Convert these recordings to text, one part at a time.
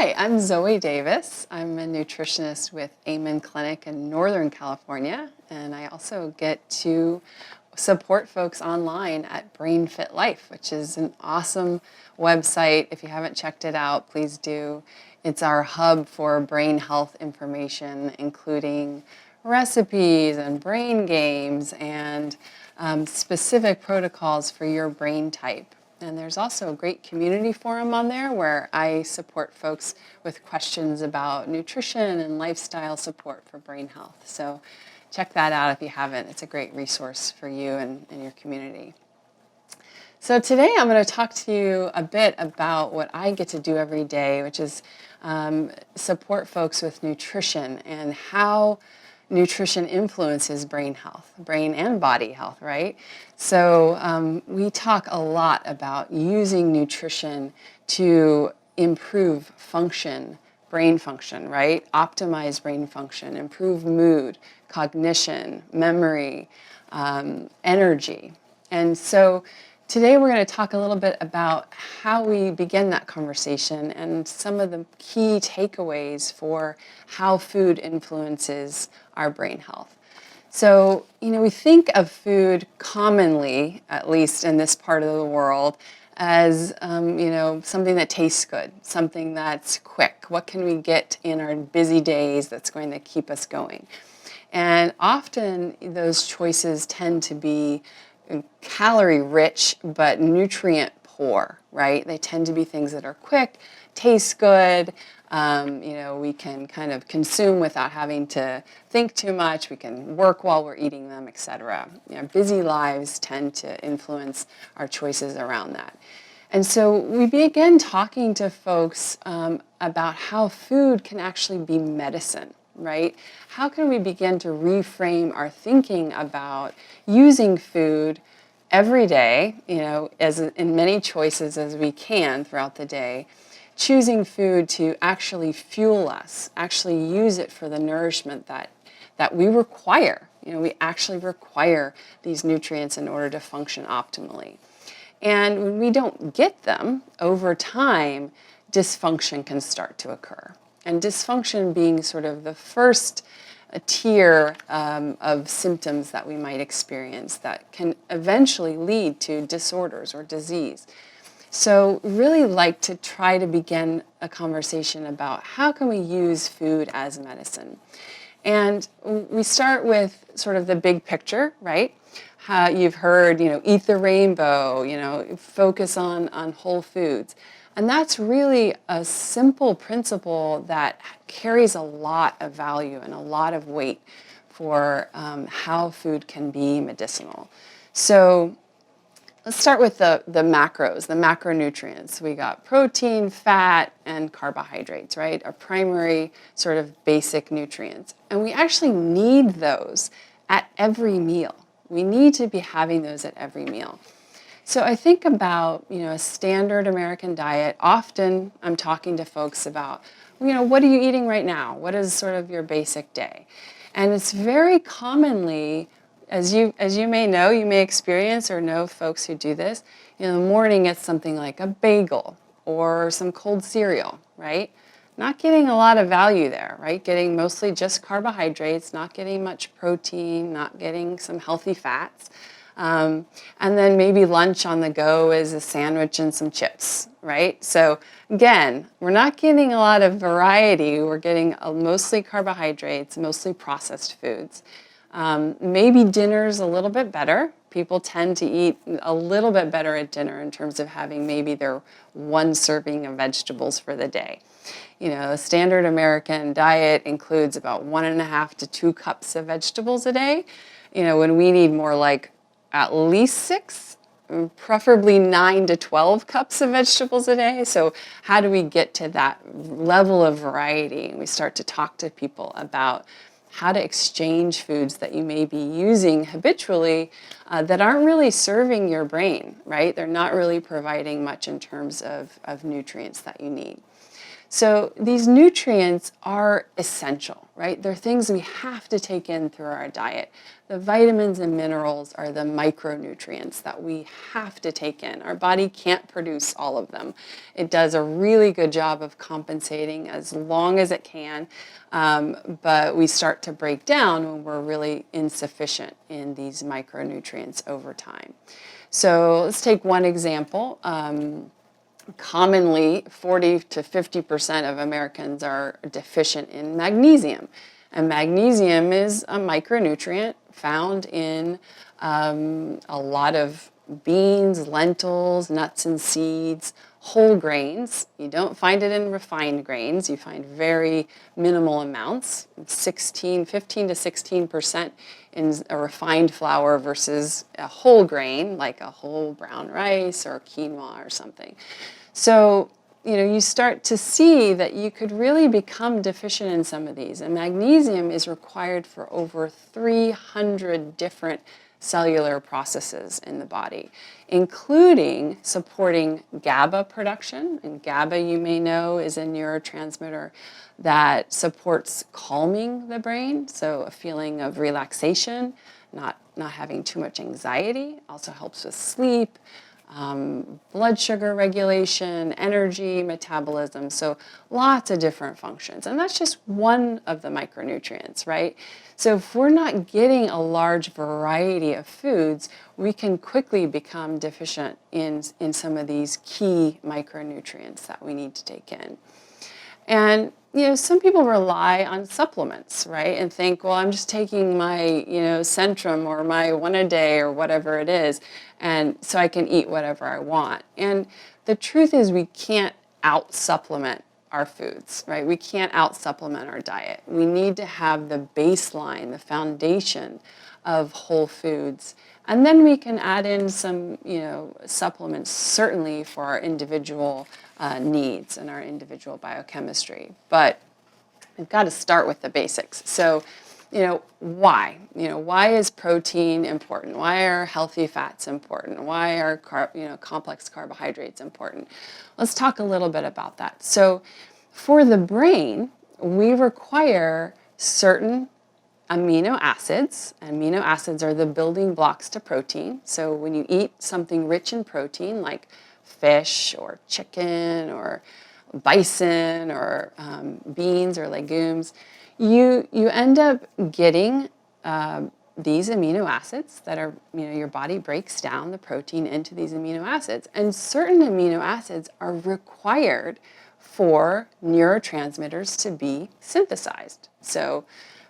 Hi, I'm Zoe Davis. I'm a nutritionist with Amen Clinic in Northern California, and I also get to support folks online at Brain Fit Life, which is an awesome website. If you haven't checked it out, please do. It's our hub for brain health information, including recipes and brain games and specific protocols for your brain type. And there's also a great community forum on there where I support folks with questions about nutrition and lifestyle support for brain health. So check that out if you haven't. It's a great resource for you and your community. So today I'm going to talk to you a bit about what I get to do every day, which is support folks with nutrition and how nutrition influences brain health, brain and body health, right? So we talk a lot about using nutrition to improve function, brain function, right? Optimize brain function, improve mood, cognition, memory, energy. And so today we're going to talk a little bit about how we begin that conversation and some of the key takeaways for how food influences our brain health. So, we think of food commonly, at least in this part of the world, as, something that tastes good, something that's quick. What can we get in our busy days that's going to keep us going? And often those choices tend to be calorie rich but nutrient poor, right? They tend to be things that are quick, taste good, we can kind of consume without having to think too much, we can work while we're eating them, etc. Busy lives tend to influence our choices around that. And so we begin talking to folks about how food can actually be medicine, right? How can we begin to reframe our thinking about using food every day, as in many choices as we can throughout the day, choosing food to actually fuel us, actually use it for the nourishment that we require. We actually require these nutrients in order to function optimally. And when we don't get them, over time, dysfunction can start to occur. And dysfunction being sort of the first tier of symptoms that we might experience that can eventually lead to disorders or disease. So really like to try to begin a conversation about how can we use food as medicine. And we start with sort of the big picture, right? How you've heard, eat the rainbow, focus on whole foods. And that's really a simple principle that carries a lot of value and a lot of weight for how food can be medicinal. So let's start with the macros, the macronutrients. We got protein, fat, and carbohydrates, right? Our primary sort of basic nutrients. And we actually need those at every meal. We need to be having those at every meal. So I think about, a standard American diet. Often I'm talking to folks about, what are you eating right now? What is sort of your basic day? And it's very commonly, as you may know, you may experience or know folks who do this, in the morning it's something like a bagel or some cold cereal, right? Not getting a lot of value there, right? Getting mostly just carbohydrates, not getting much protein, not getting some healthy fats. And then maybe lunch on the go is a sandwich and some chips, right? So again, we're not getting a lot of variety. We're getting mostly carbohydrates, mostly processed foods. Maybe dinner's a little bit better. People tend to eat a little bit better at dinner in terms of having maybe their one serving of vegetables for the day. The standard American diet includes about 1.5 to 2 cups of vegetables a day. When we need more like at least 6, preferably 9 to 12 cups of vegetables a day. So how do we get to that level of variety? We start to talk to people about how to exchange foods that you may be using habitually that aren't really serving your brain, right? They're not really providing much in terms of nutrients that you need. So these nutrients are essential, right? They're things we have to take in through our diet. The vitamins and minerals are the micronutrients that we have to take in. Our body can't produce all of them. It does a really good job of compensating as long as it can, but we start to break down when we're really insufficient in these micronutrients over time. So let's take one example. Commonly, 40 to 50% of Americans are deficient in magnesium. And magnesium is a micronutrient found in a lot of beans, lentils, nuts and seeds, whole grains. You don't find it in refined grains. You find very minimal amounts, 15 to 16% in a refined flour versus a whole grain, like a whole brown rice or quinoa or something. So, you start to see that you could really become deficient in some of these. And magnesium is required for over 300 different cellular processes in the body, including supporting GABA production. And GABA, you may know, is a neurotransmitter that supports calming the brain, so a feeling of relaxation, not having too much anxiety, also helps with sleep, blood sugar regulation, energy, metabolism, so lots of different functions. And that's just one of the micronutrients, right? So if we're not getting a large variety of foods, we can quickly become deficient in some of these key micronutrients that we need to take in. And some people rely on supplements, right? And think, well, I'm just taking my, Centrum or my one a day or whatever it is, and so I can eat whatever I want. And the truth is we can't out-supplement our foods, right? We can't out-supplement our diet. We need to have the baseline, the foundation of whole foods. And then we can add in some, supplements, certainly for our individual needs and our individual biochemistry. But we've got to start with the basics. So, why? Why is protein important? Why are healthy fats important? Why are complex carbohydrates important? Let's talk a little bit about that. So, for the brain, we require certain amino acids. Amino acids are the building blocks to protein. So when you eat something rich in protein, like fish or chicken or bison or beans or legumes, you end up getting these amino acids that are, your body breaks down the protein into these amino acids. And certain amino acids are required for neurotransmitters to be synthesized. So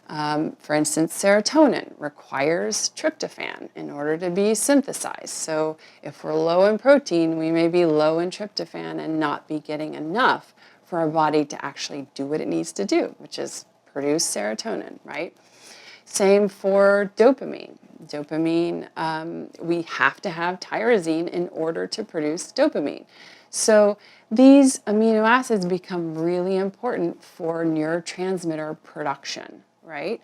for instance, serotonin requires tryptophan in order to be synthesized. So if we're low in protein, we may be low in tryptophan and not be getting enough for our body to actually do what it needs to do, which is produce serotonin, right? Same for dopamine. Dopamine, we have to have tyrosine in order to produce dopamine. So these amino acids become really important for neurotransmitter production, right?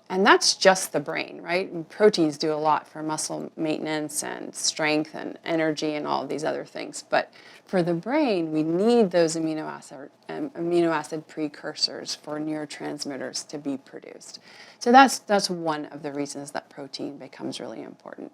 And that's just the brain, right? And proteins do a lot for muscle maintenance and strength and energy and all of these other things. But for the brain, we need those amino acid precursors for neurotransmitters to be produced. So that's one of the reasons that protein becomes really important.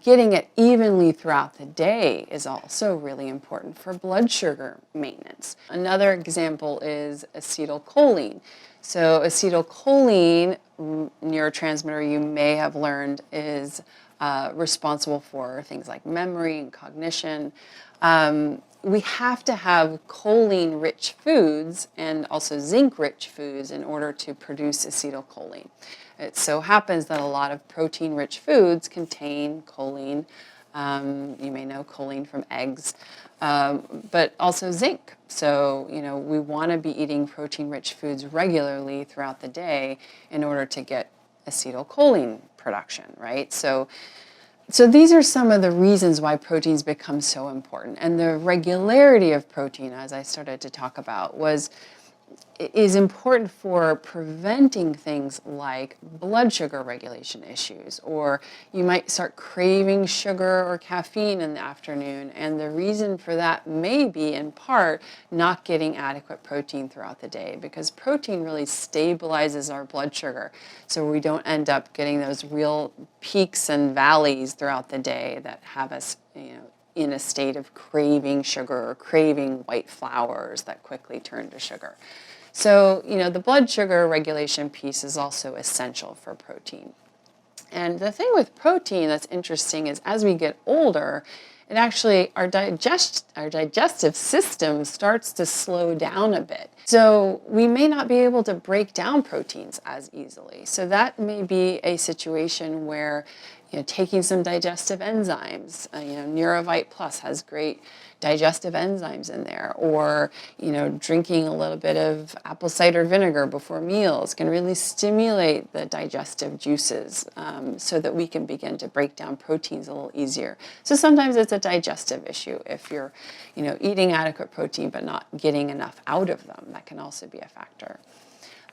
Getting it evenly throughout the day is also really important for blood sugar maintenance. Another example is acetylcholine. So acetylcholine, neurotransmitter you may have learned, is responsible for things like memory and cognition. We have to have choline-rich foods and also zinc-rich foods in order to produce acetylcholine. It so happens that a lot of protein-rich foods contain choline. You may know choline from eggs, but also zinc. So, we want to be eating protein-rich foods regularly throughout the day in order to get acetylcholine production, right? So these are some of the reasons why proteins become so important. And the regularity of protein, as I started to talk about, was is important for preventing things like blood sugar regulation issues, or you might start craving sugar or caffeine in the afternoon, and the reason for that may be in part not getting adequate protein throughout the day, because protein really stabilizes our blood sugar, so we don't end up getting those real peaks and valleys throughout the day that have us, in a state of craving sugar or craving white flours that quickly turn to sugar. So, the blood sugar regulation piece is also essential for protein. And the thing with protein that's interesting is as we get older, it actually, our digestive system starts to slow down a bit. So we may not be able to break down proteins as easily. So that may be a situation where, taking some digestive enzymes, Neurovite Plus has great digestive enzymes in there, or, drinking a little bit of apple cider vinegar before meals can really stimulate the digestive juices, so that we can begin to break down proteins a little easier. So sometimes it's a digestive issue if you're, eating adequate protein but not getting enough out of them. That can also be a factor.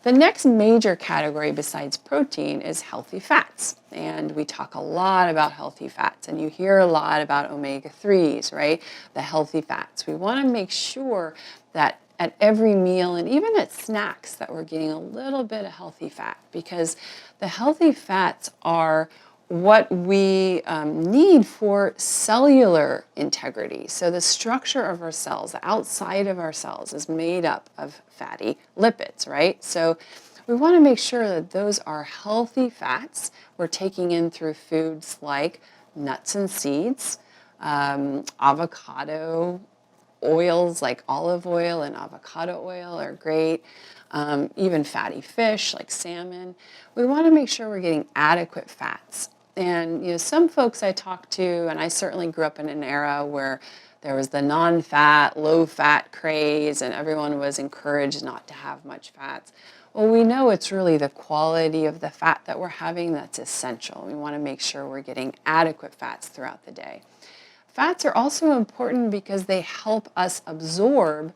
The next major category besides protein is healthy fats. And we talk a lot about healthy fats, and you hear a lot about omega-3s, right? The healthy fats. We want to make sure that at every meal and even at snacks that we're getting a little bit of healthy fat, because the healthy fats are what we need for cellular integrity. So the structure of our cells, the outside of our cells, is made up of fatty lipids, right? So we want to make sure that those are healthy fats we're taking in through foods like nuts and seeds, avocado oils like olive oil and avocado oil are great. Even fatty fish like salmon. We want to make sure we're getting adequate fats. And some folks I talk to, and I certainly grew up in an era where there was the non-fat, low-fat craze, and everyone was encouraged not to have much fats. Well, we know it's really the quality of the fat that we're having that's essential. We want to make sure we're getting adequate fats throughout the day. Fats are also important because they help us absorb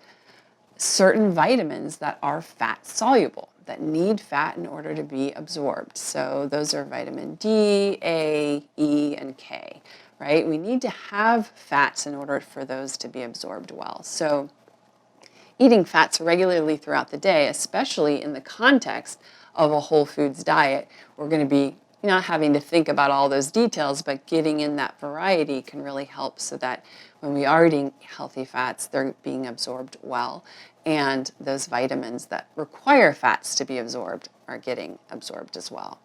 certain vitamins that are fat soluble, that need fat in order to be absorbed. So those are vitamin D, A, E, and K, right? We need to have fats in order for those to be absorbed well. So eating fats regularly throughout the day, especially in the context of a whole foods diet, we're going to be not having to think about all those details, but getting in that variety can really help so that when we are eating healthy fats, they're being absorbed well, and those vitamins that require fats to be absorbed are getting absorbed as well.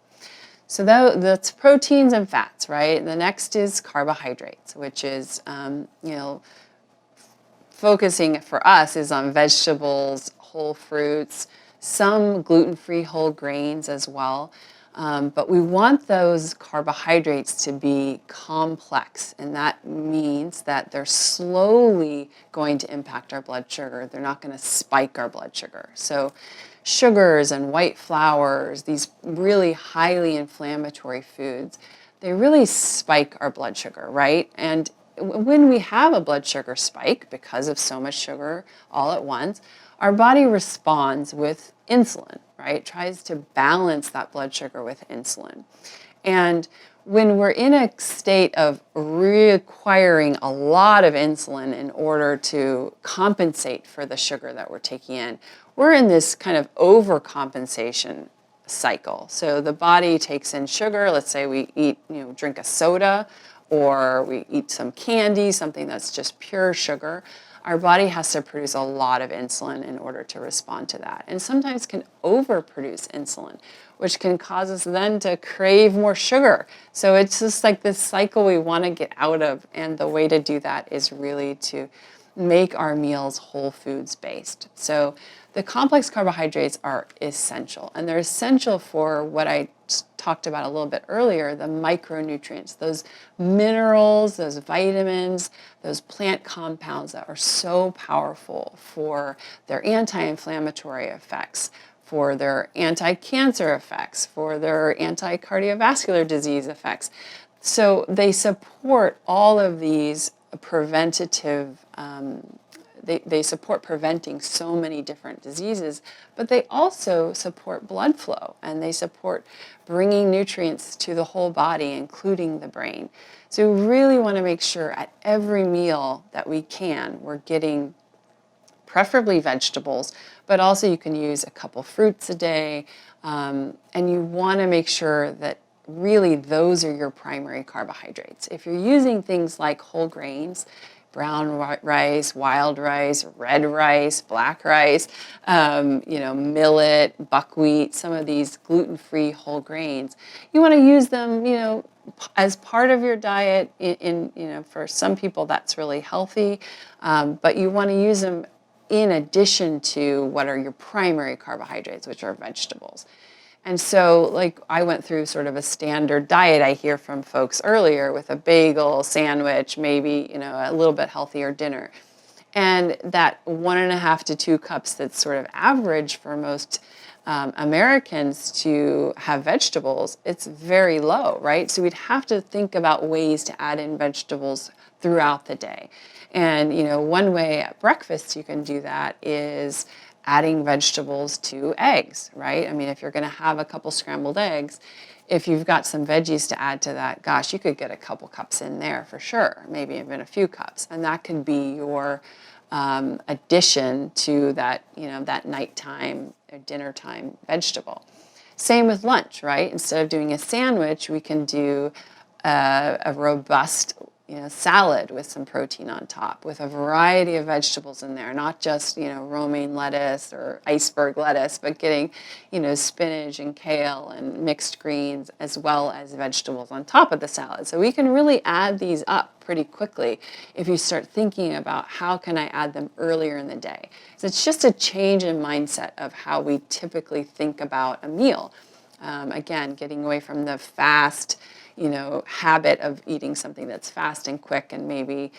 So that's proteins and fats, right? The next is carbohydrates, which is, focusing for us is on vegetables, whole fruits, some gluten-free whole grains as well. But we want those carbohydrates to be complex, and that means that they're slowly going to impact our blood sugar. They're not going to spike our blood sugar. So sugars and white flours, these really highly inflammatory foods, they really spike our blood sugar, right? And when we have a blood sugar spike because of so much sugar all at once, our body responds with insulin, right? It tries to balance that blood sugar with insulin. And when we're in a state of requiring a lot of insulin in order to compensate for the sugar that we're taking in, we're in this kind of overcompensation cycle. So the body takes in sugar. Let's say we eat, drink a soda, or we eat some candy, something that's just pure sugar. Our body has to produce a lot of insulin in order to respond to that, and sometimes can overproduce insulin, which can cause us then to crave more sugar. So it's just like this cycle we want to get out of, and the way to do that is really to make our meals whole foods based. So the complex carbohydrates are essential, and they're essential for what I talked about a little bit earlier, the micronutrients, those minerals, those vitamins, those plant compounds that are so powerful for their anti-inflammatory effects, for their anti-cancer effects, for their anti-cardiovascular disease effects. So they support all of these preventative they support preventing so many different diseases, but they also support blood flow, and they support bringing nutrients to the whole body, including the brain. So we really want to make sure at every meal that we can, we're getting preferably vegetables, but also you can use a couple fruits a day, and you want to make sure that really those are your primary carbohydrates. If you're using things like whole grains, brown rice, wild rice, red rice, black rice, millet, buckwheat, some of these gluten-free whole grains, you want to use them, as part of your diet. For some people that's really healthy, but you want to use them in addition to what are your primary carbohydrates, which are vegetables. And so, like, I went through sort of a standard diet I hear from folks earlier with a bagel, sandwich, maybe, a little bit healthier dinner. And that 1.5 to 2 cups that's sort of average for most Americans to have vegetables, it's very low, right? So we'd have to think about ways to add in vegetables throughout the day. And, one way at breakfast you can do that is adding vegetables to eggs, right? I mean, if you're going to have a couple scrambled eggs, if you've got some veggies to add to that, gosh, you could get a couple cups in there for sure, maybe even a few cups. And that can be your addition to that, that nighttime or dinner time vegetable. Same with lunch, right? Instead of doing a sandwich, we can do a robust salad with some protein on top, with a variety of vegetables in there, not just, romaine lettuce or iceberg lettuce, but getting, spinach and kale and mixed greens as well as vegetables on top of the salad. So we can really add these up pretty quickly if you start thinking about how can I add them earlier in the day. So it's just a change in mindset of how we typically think about a meal. Again, getting away from the fast, habit of eating something that's fast and quick and maybe,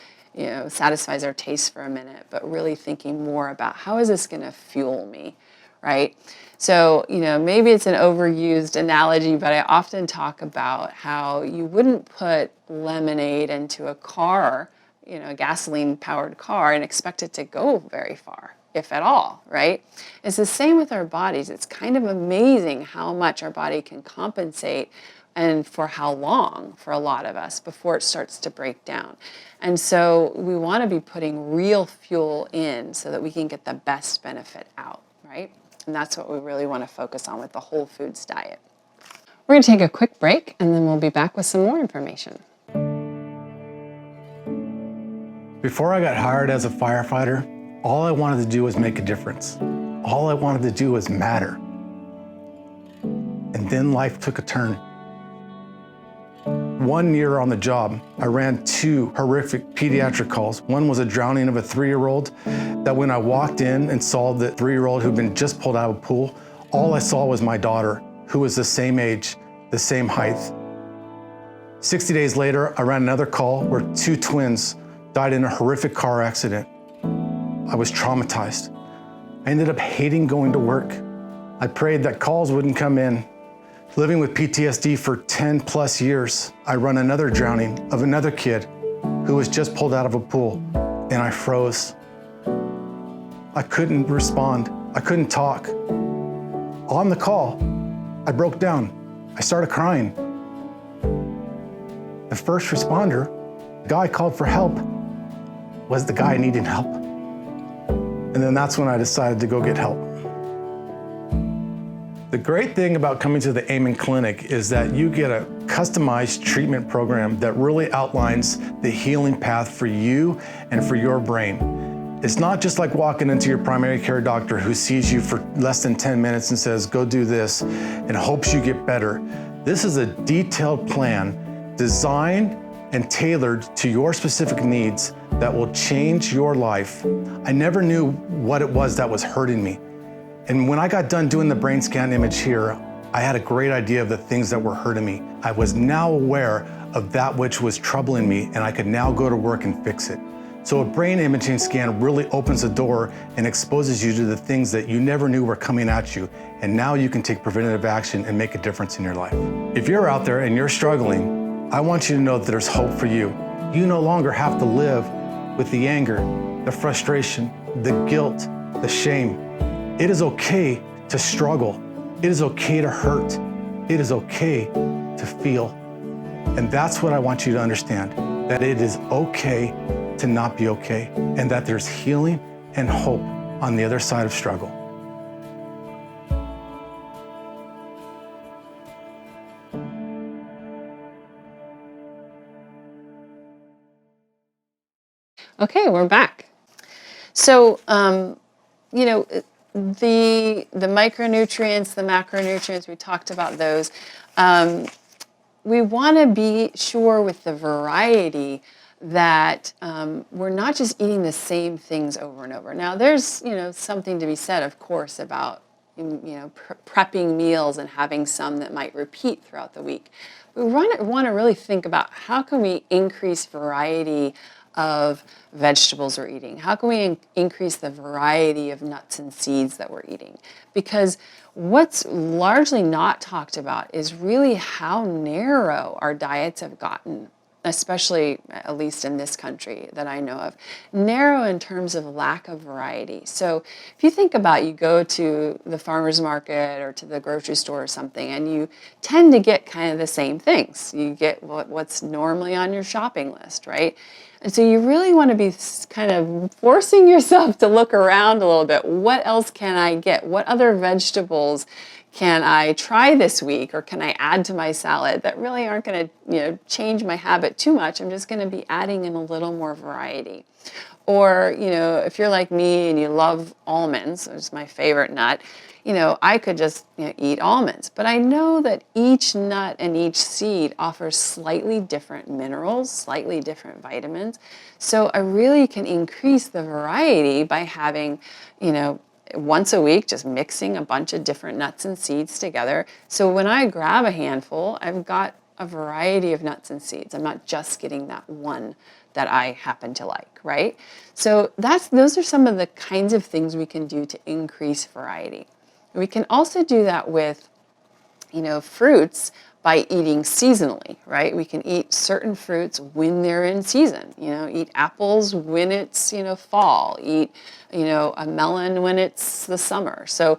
satisfies our taste for a minute, but really thinking more about how is this going to fuel me, right? So, maybe it's an overused analogy, but I often talk about how you wouldn't put lemonade into a car, a gasoline-powered car, and expect it to go very far, if at all, right? It's the same with our bodies. It's kind of amazing how much our body can compensate and for how long for a lot of us before it starts to break down. And so we want to be putting real fuel in so that we can get the best benefit out, right? And that's what we really want to focus on with the whole foods diet. We're going to take a quick break and then we'll be back with some more information. Before I got hired as a firefighter, all I wanted to do was make a difference. All I wanted to do was matter. And then life took a turn. 1 year on the job, I ran 2 horrific pediatric calls. One was a drowning of a 3-year-old that when I walked in and saw the 3-year-old who'd been just pulled out of a pool, all I saw was my daughter, who was the same age, the same height. 60 days later, I ran another call where 2 twins died in a horrific car accident. I was traumatized. I ended up hating going to work. I prayed that calls wouldn't come in. Living with PTSD for 10 plus years, I run another drowning of another kid who was just pulled out of a pool, and I froze. I couldn't respond. I couldn't talk. On the call, I broke down. I started crying. The first responder, the guy called for help, was the guy needing help. And then that's when I decided to go get help. The great thing about coming to the Amen Clinic is that you get a customized treatment program that really outlines the healing path for you and for your brain. It's not just like walking into your primary care doctor who sees you for less than 10 minutes and says, go do this, and hopes you get better. This is a detailed plan designed and tailored to your specific needs that will change your life. I never knew what it was that was hurting me. And when I got done doing the brain scan image here, I had a great idea of the things that were hurting me. I was now aware of that which was troubling me, and I could now go to work and fix it. So a brain imaging scan really opens the door and exposes you to the things that you never knew were coming at you. And now you can take preventative action and make a difference in your life. If you're out there and you're struggling, I want you to know that there's hope for you. You no longer have to live with the anger, the frustration, the guilt, the shame. It is okay to struggle. It is okay to hurt. It is okay to feel. And that's what I want you to understand, that it is okay to not be okay, and that there's healing and hope on the other side of struggle. Okay, we're back. So, you know, the micronutrients, the macronutrients, we talked about those. We want to be sure with the variety that we're not just eating the same things over and over. Now, there's, something to be said, of course, about, prepping meals and having some that might repeat throughout the week. We want to really think about how can we increase variety of vegetables we're eating? How can we increase the variety of nuts and seeds that we're eating? Because what's largely not talked about is really how narrow our diets have gotten, especially at least in this country that I know of. Narrow in terms of lack of variety. So if you think about, you go to the farmer's market or to the grocery store or something, and you tend to get kind of the same things. You get what's normally on your shopping list, right? And so you really want to be kind of forcing yourself to look around a little bit. What else can I get? What other vegetables can I try this week, or can I add to my salad that really aren't going to, change my habit too much? I'm just going to be adding in a little more variety. Or, if you're like me and you love almonds, which is my favorite nut, I could just eat almonds. But I know that each nut and each seed offers slightly different minerals, slightly different vitamins. So I really can increase the variety by having, once a week, just mixing a bunch of different nuts and seeds together. So when I grab a handful, I've got a variety of nuts and seeds. I'm not just getting that one that I happen to like, right? So those are some of the kinds of things we can do to increase variety. We can also do that with, fruits by eating seasonally, right? We can eat certain fruits when they're in season. Eat apples when it's, fall. Eat, a melon when it's the summer. So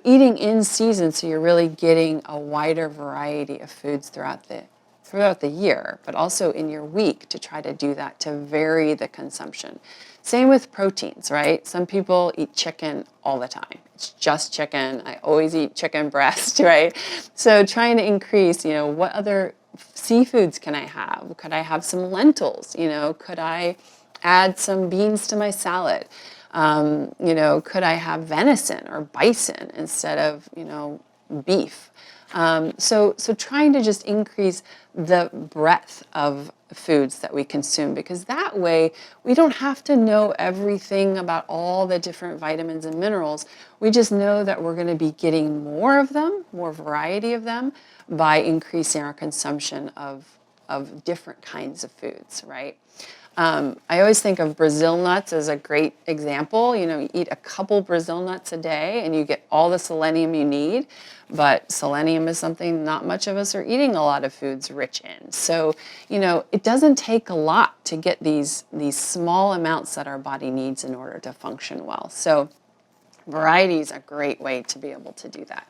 eating in season, so you're really getting a wider variety of foods throughout the year, but also in your week, to try to do that, to vary the consumption. Same with proteins, right? Some people eat chicken all the time. It's just chicken. I always eat chicken breast, right? So trying to increase, what other seafoods can I have? Could I have some lentils? Could I add some beans to my salad? Could I have venison or bison instead of, beef? So trying to just increase the breadth of foods that we consume, because that way we don't have to know everything about all the different vitamins and minerals. We just know that we're going to be getting more of them, more variety of them, by increasing our consumption of different kinds of foods, right? I always think of Brazil nuts as a great example. You eat a couple Brazil nuts a day and you get all the selenium you need, but selenium is something not much of us are eating a lot of foods rich in. So, it doesn't take a lot to get these small amounts that our body needs in order to function well. So variety is a great way to be able to do that.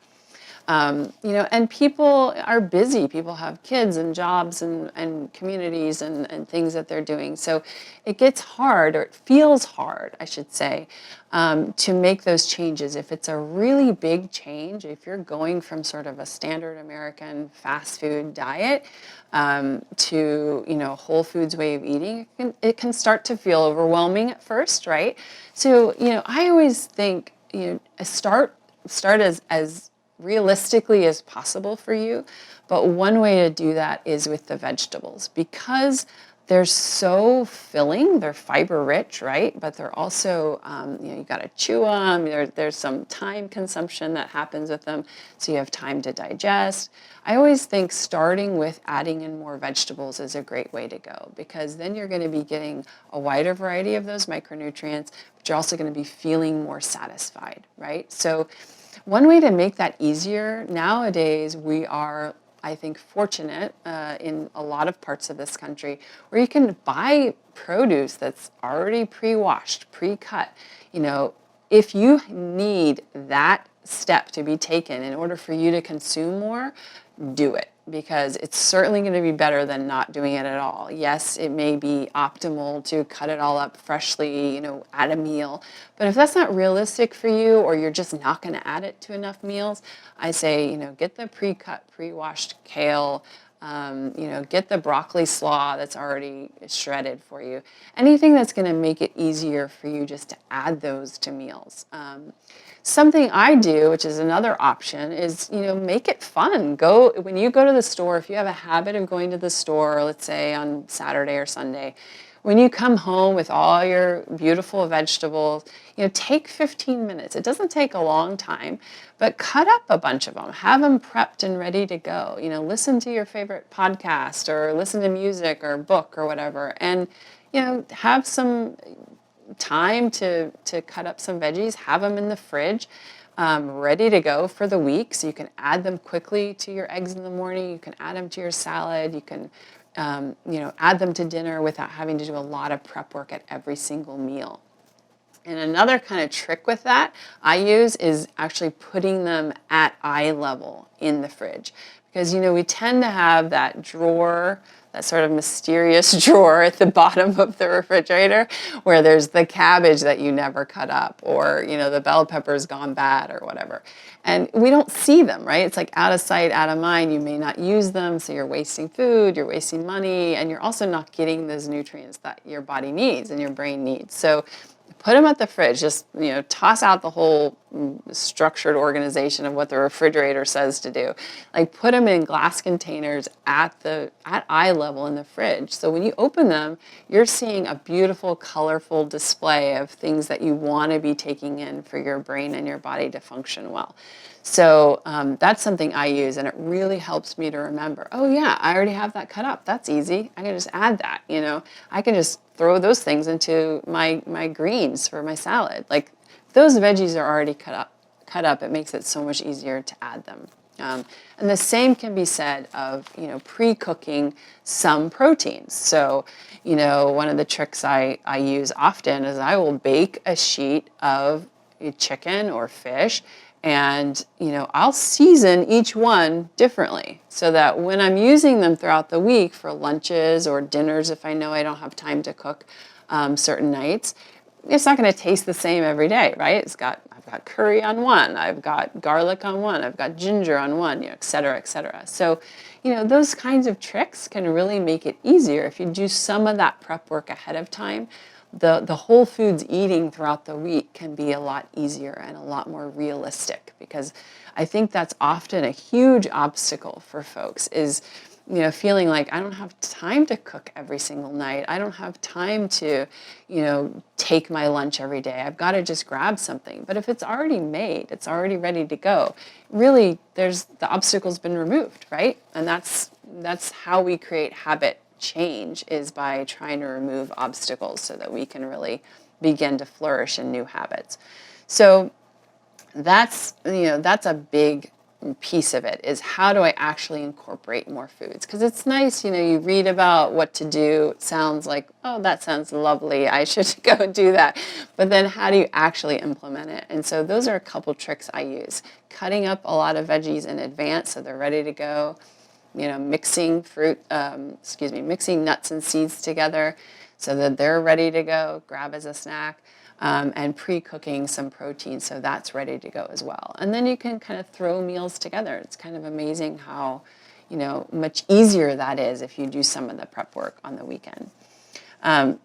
And people are busy. People have kids and jobs and communities and things that they're doing. So it gets hard, or it feels hard, I should say, to make those changes. If it's a really big change, if you're going from sort of a standard American fast food diet to, whole foods way of eating, it can start to feel overwhelming at first, right? So, I always think, start as realistically as possible for you. But one way to do that is with the vegetables, because they're so filling. They're fiber rich, right? But they're also, you got to chew them. There's some time consumption that happens with them, so you have time to digest. I always think starting with adding in more vegetables is a great way to go, because then you're going to be getting a wider variety of those micronutrients, but you're also going to be feeling more satisfied, right? So one way to make that easier, nowadays we are I think, fortunate in a lot of parts of this country where you can buy produce that's already pre-washed, pre-cut. You know, if you need that step to be taken in order for you to consume more, do it, because it's certainly going to be better than not doing it at all. Yes, it may be optimal to cut it all up freshly, you know, at a meal, but if that's not realistic for you, or you're just not going to add it to enough meals, I say, you know, get the pre-cut, pre-washed kale. You know, get the broccoli slaw that's already shredded for you. Anything that's going to make it easier for you just to add those to meals. Something I do, which is another option, is, you know, make it fun. Go, when you go to the store, if you have a habit of going to the store, let's say on Saturday or Sunday, when you come home with all your beautiful vegetables, you know, take 15 minutes. It doesn't take a long time, but cut up a bunch of them. Have them prepped and ready to go. You know, listen to your favorite podcast or listen to music or book or whatever, and, you know, have some time to cut up some veggies, have them in the fridge, ready to go for the week, so you can add them quickly to your eggs in the morning, you can add them to your salad, you can you know, add them to dinner without having to do a lot of prep work at every single meal. And another kind of trick with that I use is actually putting them at eye level in the fridge. Because, you know, we tend to have that drawer, that sort of mysterious drawer at the bottom of the refrigerator where there's the cabbage that you never cut up, or, you know, the bell pepper's gone bad or whatever. And we don't see them, right? It's like out of sight, out of mind. You may not use them, so you're wasting food, you're wasting money, and you're also not getting those nutrients that your body needs and your brain needs. So put them at the fridge. Just, you know, toss out the whole structured organization of what the refrigerator says to do. Like, put them in glass containers at eye level in the fridge. So when you open them, you're seeing a beautiful, colorful display of things that you want to be taking in for your brain and your body to function well. So that's something I use, and it really helps me to remember, oh yeah, I already have that cut up. That's easy. I can just add that, you know. I can just throw those things into my greens for my salad. Like, those veggies are already cut up. It makes it so much easier to add them. And the same can be said of, you know, pre-cooking some proteins. So, you know, one of the tricks I use often is I will bake a sheet of chicken or fish, and, you know, I'll season each one differently so that when I'm using them throughout the week for lunches or dinners, if I know I don't have time to cook certain nights, it's not going to taste the same every day, right? I've got curry on one, I've got garlic on one, I've got ginger on one, you know, et cetera, et cetera. So, you know, those kinds of tricks can really make it easier if you do some of that prep work ahead of time. The whole foods eating throughout the week can be a lot easier and a lot more realistic, because I think that's often a huge obstacle for folks is, you know, feeling like I don't have time to cook every single night. I don't have time to, you know, take my lunch every day. I've got to just grab something. But if it's already made, it's already ready to go, really the obstacle's been removed, right? And that's how we create habit change, is by trying to remove obstacles so that we can really begin to flourish in new habits. So that's, you know, that's a big piece of it, is how do I actually incorporate more foods? Because it's nice, you know, you read about what to do. It sounds like, oh, that sounds lovely, I should go and do that. But then how do you actually implement it? And so those are a couple tricks I use. Cutting up a lot of veggies in advance so they're ready to go. You know, mixing mixing nuts and seeds together so that they're ready to go, grab as a snack, and pre-cooking some protein so that's ready to go as well. And then you can kind of throw meals together. It's kind of amazing how, you know, much easier that is if you do some of the prep work on the weekend.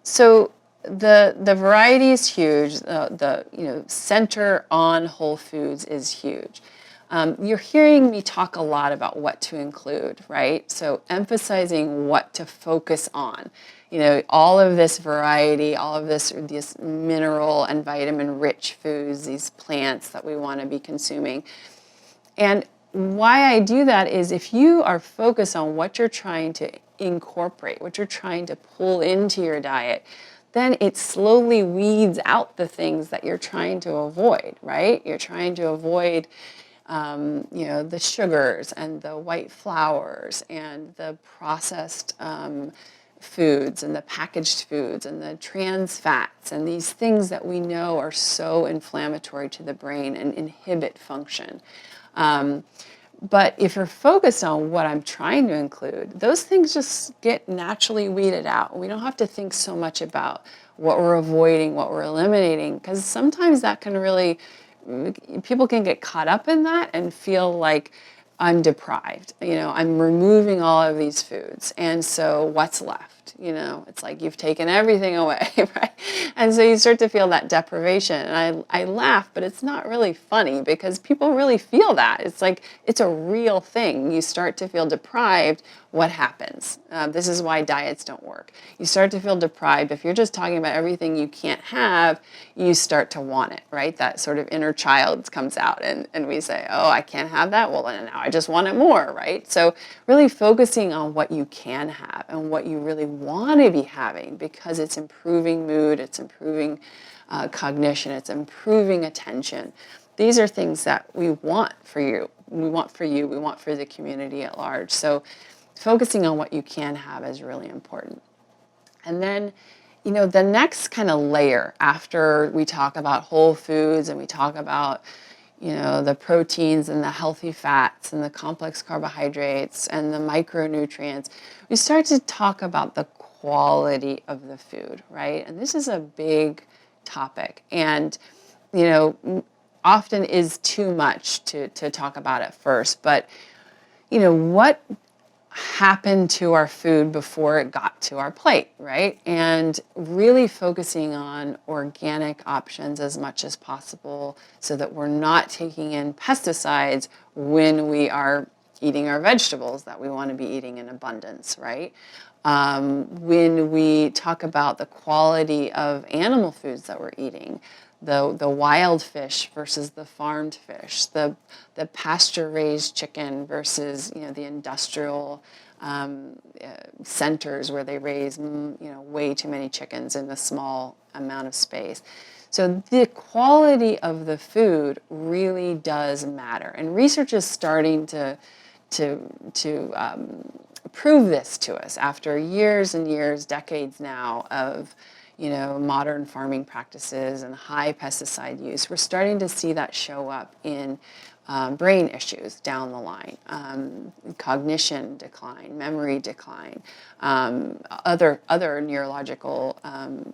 So the variety is huge. The you know, center on whole foods is huge. You're hearing me talk a lot about what to include, right? So emphasizing what to focus on. You know, all of this variety, all of this mineral and vitamin-rich foods, these plants that we want to be consuming. And why I do that is if you are focused on what you're trying to incorporate, what you're trying to pull into your diet, then it slowly weeds out the things that you're trying to avoid, right? You're trying to avoid the sugars and the white flours and the processed foods and the packaged foods and the trans fats and these things that we know are so inflammatory to the brain and inhibit function. But if you're focused on what I'm trying to include, those things just get naturally weeded out. We don't have to think so much about what we're avoiding, what we're eliminating, because sometimes that can really, people can get caught up in that and feel like I'm deprived. I'm removing all of these foods. And so what's left? It's like you've taken everything away, right? And so you start to feel that deprivation. And I laugh, but it's not really funny because people really feel that. It's like it's a real thing. You start to feel deprived. What happens? This is why diets don't work. You start to feel deprived. If you're just talking about everything you can't have, you start to want it, right? That sort of inner child comes out and we say, oh, I can't have that. Well, then now I just want it more, right? So really focusing on what you can have and what you really want to be having because it's improving mood, it's improving cognition, it's improving attention. These are things that we want for you. We want for you, we want for the community at large. So focusing on what you can have is really important. And then, the next kind of layer after we talk about whole foods and we talk about, the proteins and the healthy fats and the complex carbohydrates and the micronutrients, we start to talk about the quality of the food, right? And this is a big topic and, often is too much to talk about at first, but, what happened to our food before it got to our plate, right? And really focusing on organic options as much as possible so that we're not taking in pesticides when we are eating our vegetables that we want to be eating in abundance, right? When we talk about the quality of animal foods that we're eating, the wild fish versus the farmed fish, the pasture-raised chicken versus the industrial centers where they raise way too many chickens in a small amount of space. So the quality of the food really does matter, and research is starting to prove this to us after years and years, decades now of modern farming practices and high pesticide use. We're starting to see that show up in brain issues down the line, cognition decline, memory decline, other neurological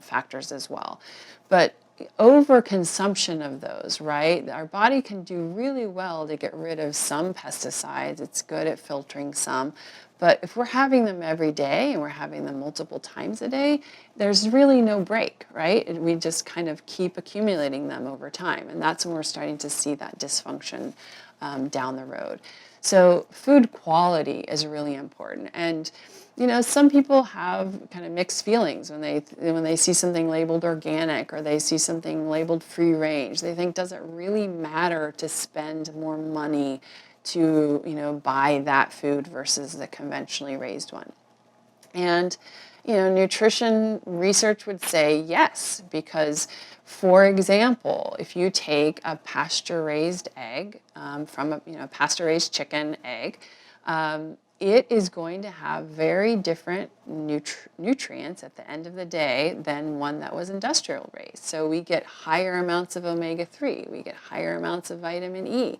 factors as well. But overconsumption of those, right? Our body can do really well to get rid of some pesticides. It's good at filtering some. But if we're having them every day and we're having them multiple times a day, there's really no break, right? And we just kind of keep accumulating them over time. And that's when we're starting to see that dysfunction down the road. So food quality is really important. And some people have kind of mixed feelings when they see something labeled organic or they see something labeled free range. They think, does it really matter to spend more money to buy that food versus the conventionally raised one? And nutrition research would say yes, because for example, if you take a pasture-raised egg from a pasture-raised chicken egg, it is going to have very different nutrients at the end of the day than one that was industrial raised. So we get higher amounts of omega-3, we get higher amounts of vitamin E.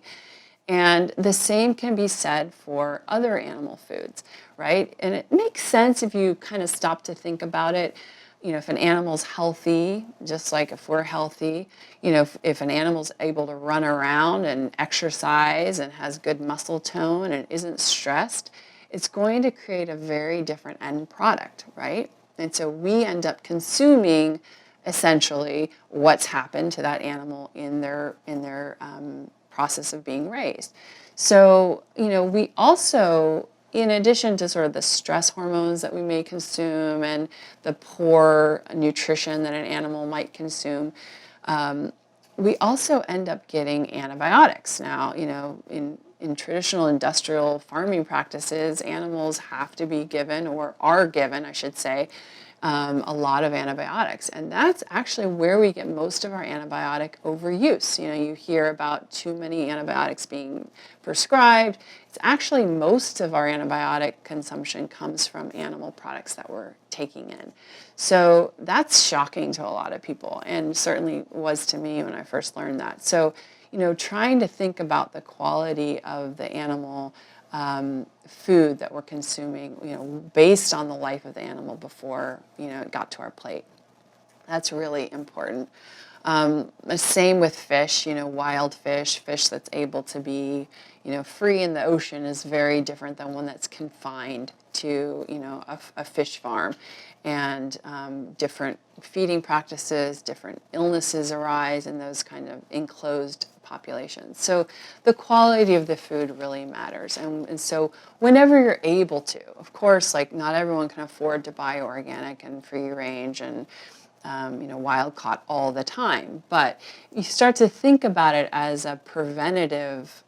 And the same can be said for other animal foods, right? And it makes sense if you kind of stop to think about it. If an animal's healthy, just like if we're healthy, if an animal's able to run around and exercise and has good muscle tone and isn't stressed, it's going to create a very different end product, right? And so we end up consuming essentially what's happened to that animal in their process of being raised. So, we also, in addition to sort of the stress hormones that we may consume and the poor nutrition that an animal might consume, we also end up getting antibiotics. Now, in traditional industrial farming practices, animals have to be given, or are given, I should say, a lot of antibiotics. And that's actually where we get most of our antibiotic overuse. You know, you hear about too many antibiotics being prescribed. It's actually most of our antibiotic consumption comes from animal products that we're taking in. So that's shocking to a lot of people, and certainly was to me when I first learned that. So, you know, trying to think about the quality of the animal food that we're consuming, you know, based on the life of the animal before, you know, it got to our plate. That's really important. Same with fish, you know, wild fish that's able to be, you know, free in the ocean is very different than one that's confined to, you know, a fish farm. And different feeding practices, different illnesses arise in those kind of enclosed populations. So the quality of the food really matters. And so whenever you're able to, of course, like not everyone can afford to buy organic and free range and you know, wild caught all the time, but you start to think about it as a preventative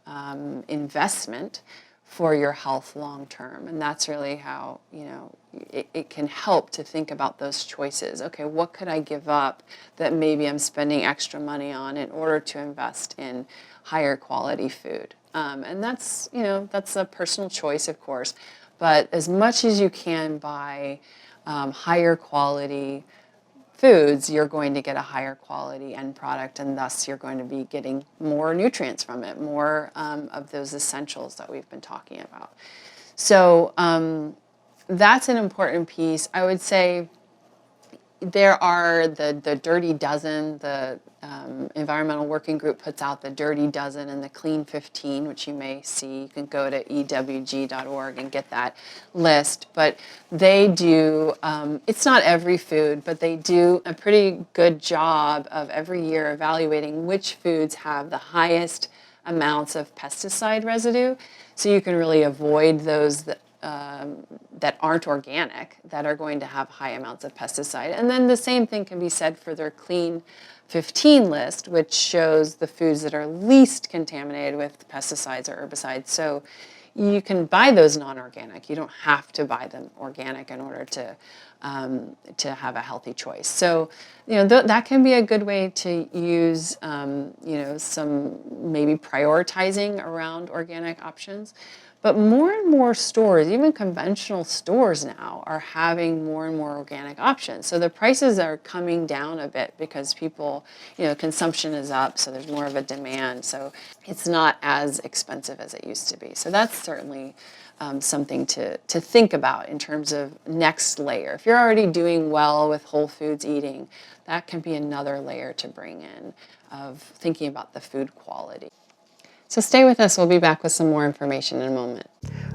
investment for your health long term. And that's really how, you know, it can help to think about those choices. Okay, what could I give up that maybe I'm spending extra money on in order to invest in higher quality food? And that's, you know, that's a personal choice, of course, but as much as you can buy higher quality foods, you're going to get a higher quality end product, and thus you're going to be getting more nutrients from it, more of those essentials that we've been talking about. So that's an important piece. I would say there are the Dirty Dozen, the Environmental Working Group puts out the Dirty Dozen and the Clean 15, which you may see. You can go to ewg.org and get that list. But they do, it's not every food, but they do a pretty good job of every year evaluating which foods have the highest amounts of pesticide residue. So you can really avoid those that aren't organic, that are going to have high amounts of pesticide. And then the same thing can be said for their Clean 15 list, which shows the foods that are least contaminated with pesticides or herbicides. So you can buy those non-organic. You don't have to buy them organic in order to have a healthy choice. So, you know, that can be a good way to use, you know, some maybe prioritizing around organic options. But more and more stores, even conventional stores now, are having more and more organic options. So the prices are coming down a bit because people, you know, consumption is up, so there's more of a demand. So it's not as expensive as it used to be. So that's certainly something to think about in terms of next layer. If you're already doing well with whole foods eating, that can be another layer to bring in of thinking about the food quality. So stay with us, we'll be back with some more information in a moment.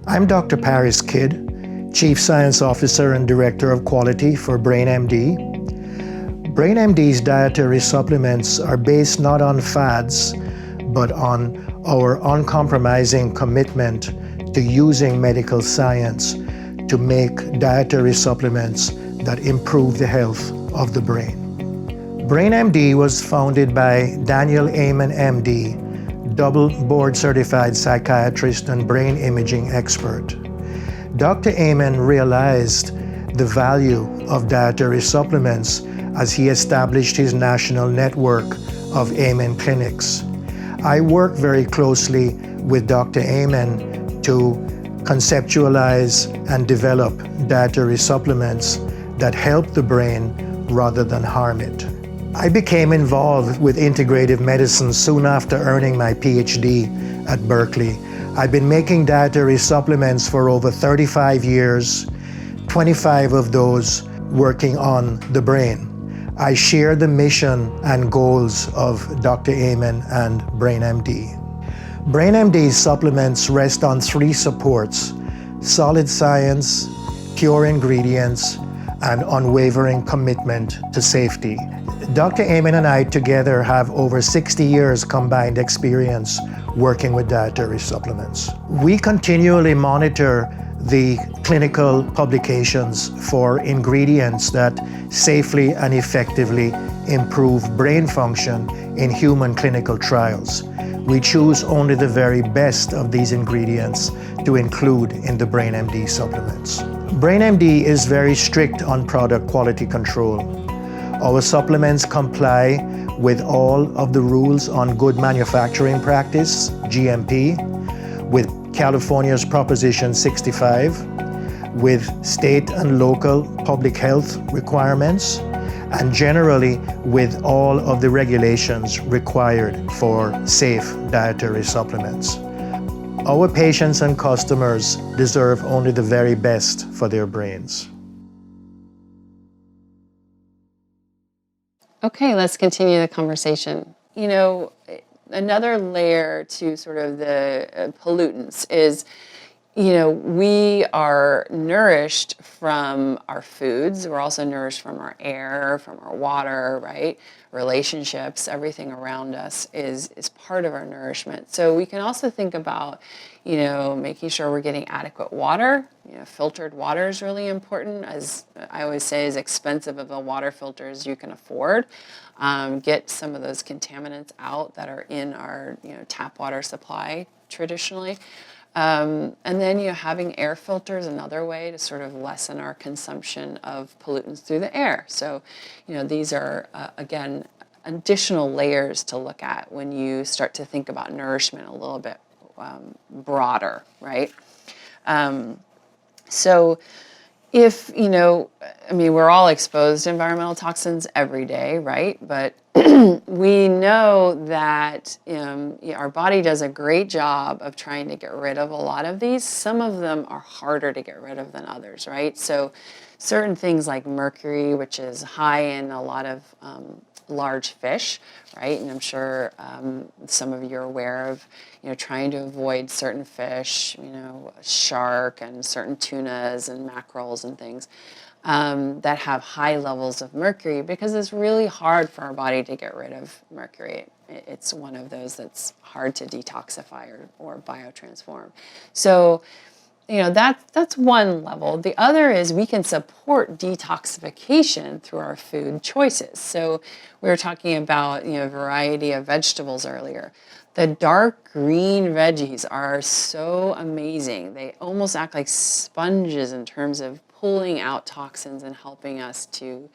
I'm Dr. Paris Kidd, Chief Science Officer and Director of Quality for BrainMD. BrainMD's dietary supplements are based not on fads, but on our uncompromising commitment to using medical science to make dietary supplements that improve the health of the brain. BrainMD was founded by Daniel Amen, MD, double board-certified psychiatrist and brain imaging expert. Dr. Amen realized the value of dietary supplements as he established his national network of Amen clinics. I work very closely with Dr. Amen to conceptualize and develop dietary supplements that help the brain rather than harm it. I became involved with integrative medicine soon after earning my PhD at Berkeley. I've been making dietary supplements for over 35 years, 25 of those working on the brain. I share the mission and goals of Dr. Amen and BrainMD. BrainMD's supplements rest on 3 supports: solid science, pure ingredients, and unwavering commitment to safety. Dr. Amen and I together have over 60 years combined experience working with dietary supplements. We continually monitor the clinical publications for ingredients that safely and effectively improve brain function in human clinical trials. We choose only the very best of these ingredients to include in the BrainMD supplements. BrainMD is very strict on product quality control. Our supplements comply with all of the rules on good manufacturing practice, GMP, with California's Proposition 65, with state and local public health requirements, and generally with all of the regulations required for safe dietary supplements. Our patients and customers deserve only the very best for their brains. Okay, let's continue the conversation. You know, another layer to sort of the pollutants is, you know, we are nourished from our foods. We're also nourished from our air, from our water, right? Relationships, everything around us is part of our nourishment. So we can also think about, you know, making sure we're getting adequate water. You know, filtered water is really important. As I always say, as expensive of a water filter as you can afford. Get some of those contaminants out that are in our, you know, tap water supply traditionally. And then, you know, having air filters, another way to sort of lessen our consumption of pollutants through the air. So, you know, these are, again, additional layers to look at when you start to think about nourishment a little bit broader, right? So if, you know, I mean, we're all exposed to environmental toxins every day, right? But we know that our body does a great job of trying to get rid of a lot of these. Some of them are harder to get rid of than others, right? So certain things like mercury, which is high in a lot of large fish, right? And I'm sure some of you are aware of, you know, trying to avoid certain fish, you know, shark and certain tunas and mackerels and things that have high levels of mercury, because it's really hard for our body to get rid of mercury. It's one of those that's hard to detoxify or biotransform. So, you know, that's one level. The other is we can support detoxification through our food choices. So we were talking about, you know, a variety of vegetables earlier. The dark green veggies are so amazing. They almost act like sponges in terms of pulling out toxins and helping us to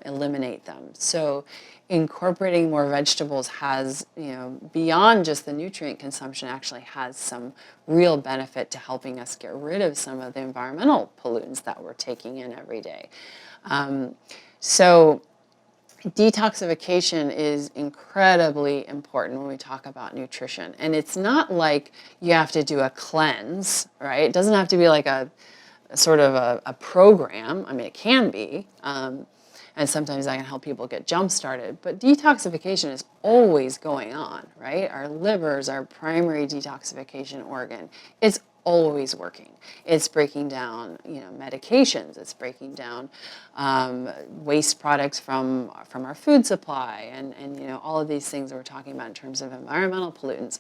eliminate them. So incorporating more vegetables has, you know, beyond just the nutrient consumption, actually has some real benefit to helping us get rid of some of the environmental pollutants that we're taking in every day. So detoxification is incredibly important when we talk about nutrition. And it's not like you have to do a cleanse, right? It doesn't have to be like a sort of a program. I mean, it can be. And sometimes that can help people get jump started. But detoxification is always going on, right? Our liver is our primary detoxification organ. It's always working. It's breaking down, you know, medications. It's breaking down waste products from our food supply, and you know, all of these things that we're talking about in terms of environmental pollutants.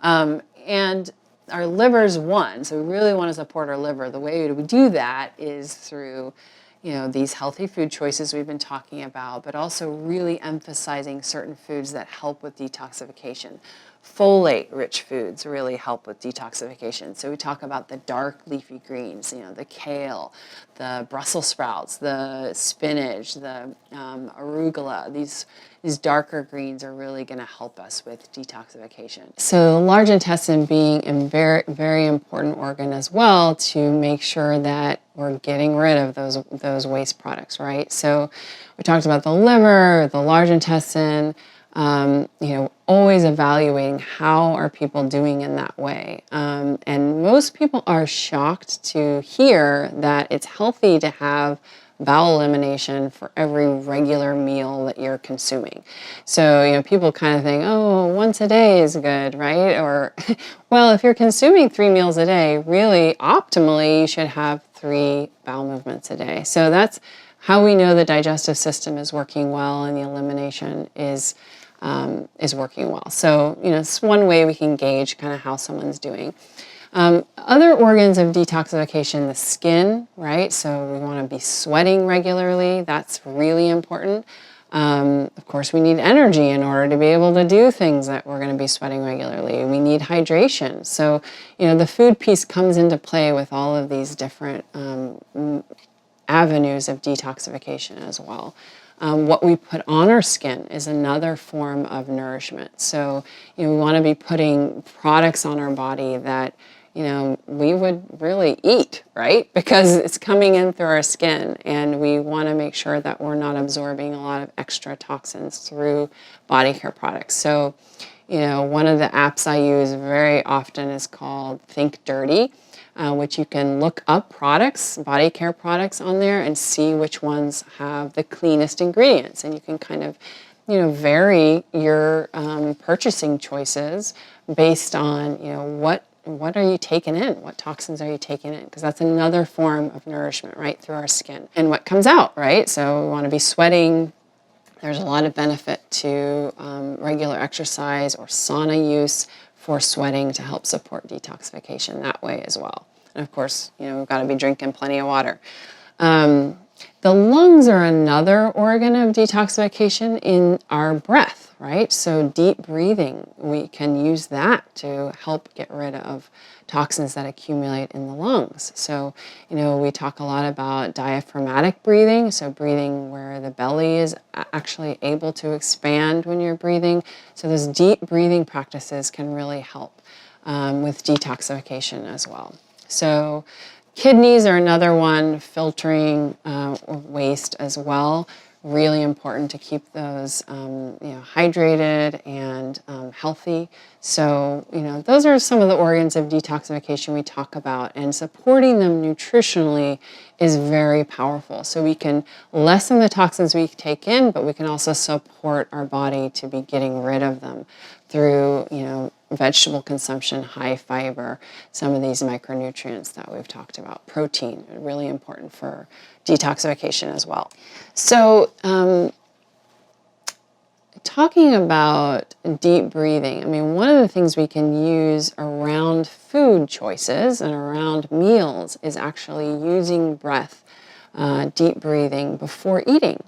And our liver's one, so we really want to support our liver. The way we do that is through, you know, these healthy food choices we've been talking about, but also really emphasizing certain foods that help with detoxification. Folate-rich foods really help with detoxification. So we talk about the dark leafy greens, you know, the kale, the Brussels sprouts, the spinach, the arugula. These darker greens are really going to help us with detoxification. So the large intestine being a very, very important organ as well to make sure that we're getting rid of those waste products, right? So we talked about the liver, the large intestine, you know, always evaluating how are people doing in that way. And most people are shocked to hear that it's healthy to have bowel elimination for every regular meal that you're consuming. So, you know, people kind of think, oh, once a day is good, right? Or, well, if you're consuming 3 meals a day, really optimally, you should have 3 bowel movements a day. So that's how we know the digestive system is working well and the elimination is working well. So, you know, it's one way we can gauge kind of how someone's doing. Other organs of detoxification, the skin, right? So we want to be sweating regularly. That's really important. Of course, we need energy in order to be able to do things that we're going to be sweating regularly. We need hydration. So, the food piece comes into play with all of these different avenues of detoxification as well. What we put on our skin is another form of nourishment. So, we want to be putting products on our body that, we would really eat, right? Because it's coming in through our skin, and we want to make sure that we're not absorbing a lot of extra toxins through body care products. So, one of the apps I use very often is called Think Dirty, which you can look up products, body care products on there, and see which ones have the cleanest ingredients. And you can kind of, vary your purchasing choices based on, what are you taking in? What toxins are you taking in? Because that's another form of nourishment, right, through our skin. And what comes out, right? So we want to be sweating. There's a lot of benefit to regular exercise or sauna use for sweating to help support detoxification that way as well. And of course, we've got to be drinking plenty of water. The lungs are another organ of detoxification in our breath, right? So deep breathing, we can use that to help get rid of toxins that accumulate in the lungs. So, we talk a lot about diaphragmatic breathing, so breathing where the belly is actually able to expand when you're breathing. So those deep breathing practices can really help with detoxification as well. So kidneys are another one, filtering waste as well. Really important to keep those hydrated and healthy. So, those are some of the organs of detoxification we talk about, and supporting them nutritionally is very powerful. So we can lessen the toxins we take in, but we can also support our body to be getting rid of them through, vegetable consumption, high fiber, some of these micronutrients that we've talked about. Protein, really important for detoxification as well. So, talking about deep breathing, one of the things we can use around food choices and around meals is actually using breath, deep breathing before eating.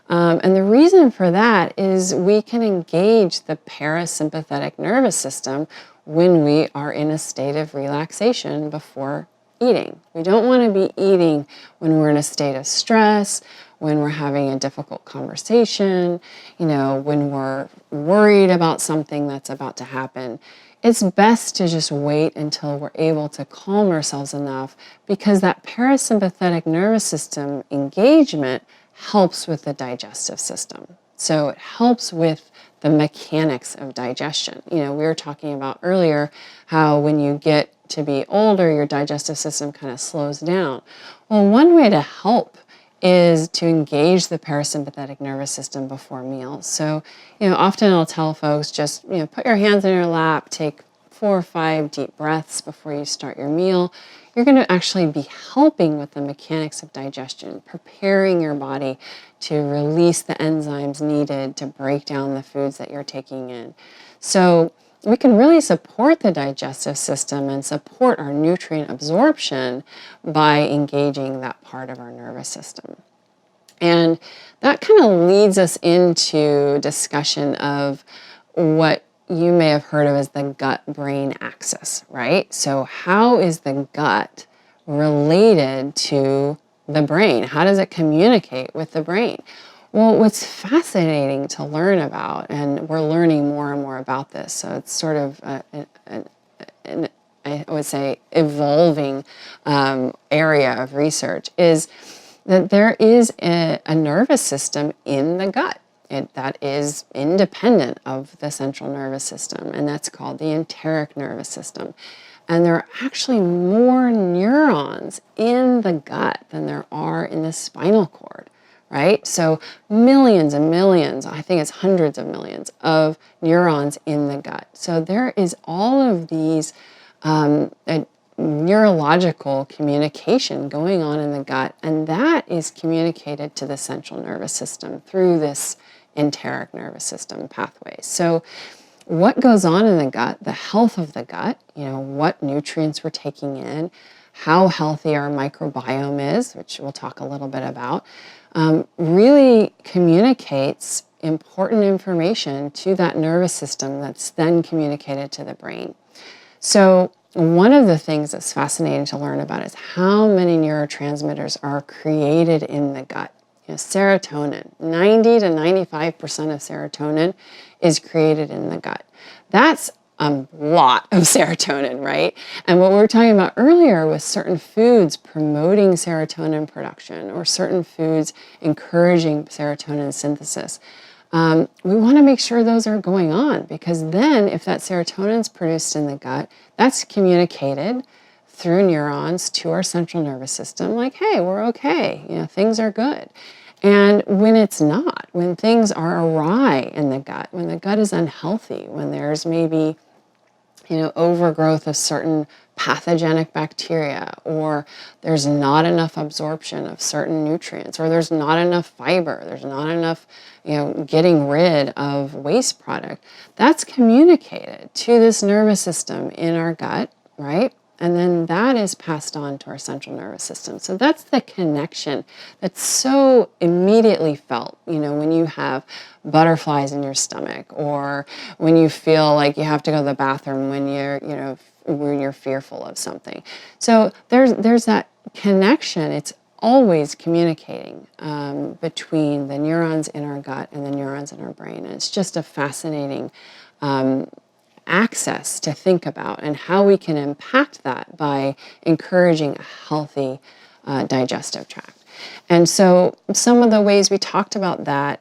And the reason for that is we can engage the parasympathetic nervous system when we are in a state of relaxation before eating. We don't want to be eating when we're in a state of stress, when we're having a difficult conversation, when we're worried about something that's about to happen. It's best to just wait until we're able to calm ourselves enough, because that parasympathetic nervous system engagement helps with the digestive system. So it helps with the mechanics of digestion. We were talking about earlier how when you get to be older, your digestive system kind of slows down. Well, one way to help is to engage the parasympathetic nervous system before meals. So, often I'll tell folks just, put your hands in your lap, take 4 or 5 deep breaths before you start your meal. You're going to actually be helping with the mechanics of digestion, preparing your body to release the enzymes needed to break down the foods that you're taking in. So we can really support the digestive system and support our nutrient absorption by engaging that part of our nervous system. And that kind of leads us into discussion of what you may have heard of as the gut-brain axis, right? So how is the gut related to the brain? How does it communicate with the brain? Well, what's fascinating to learn about, and we're learning more and more about this, so it's sort of I would say evolving area of research, is that there is a nervous system in the gut that is independent of the central nervous system, and that's called the enteric nervous system. And there are actually more neurons in the gut than there are in the spinal cord, right? So millions and millions, I think it's hundreds of millions of neurons in the gut. So there is all of these neurological communication going on in the gut, and that is communicated to the central nervous system through this enteric nervous system pathways. So what goes on in the gut, the health of the gut, what nutrients we're taking in, how healthy our microbiome is, which we'll talk a little bit about, really communicates important information to that nervous system that's then communicated to the brain. So one of the things that's fascinating to learn about is how many neurotransmitters are created in the gut. Serotonin, 90 to 95% of serotonin is created in the gut. That's a lot of serotonin, right? And what we were talking about earlier with certain foods promoting serotonin production or certain foods encouraging serotonin synthesis, we want to make sure those are going on, because then if that serotonin is produced in the gut, that's communicated through neurons to our central nervous system like, hey, we're okay, things are good. And when it's not, when things are awry in the gut, when the gut is unhealthy, when there's maybe overgrowth of certain pathogenic bacteria, or there's not enough absorption of certain nutrients, or there's not enough fiber, there's not enough, getting rid of waste product, that's communicated to this nervous system in our gut, right? And then that is passed on to our central nervous system. So that's the connection that's so immediately felt, when you have butterflies in your stomach, or when you feel like you have to go to the bathroom when you're fearful of something. So there's that connection. It's always communicating between the neurons in our gut and the neurons in our brain. And it's just a fascinating access to think about, and how we can impact that by encouraging a healthy digestive tract. And so some of the ways we talked about that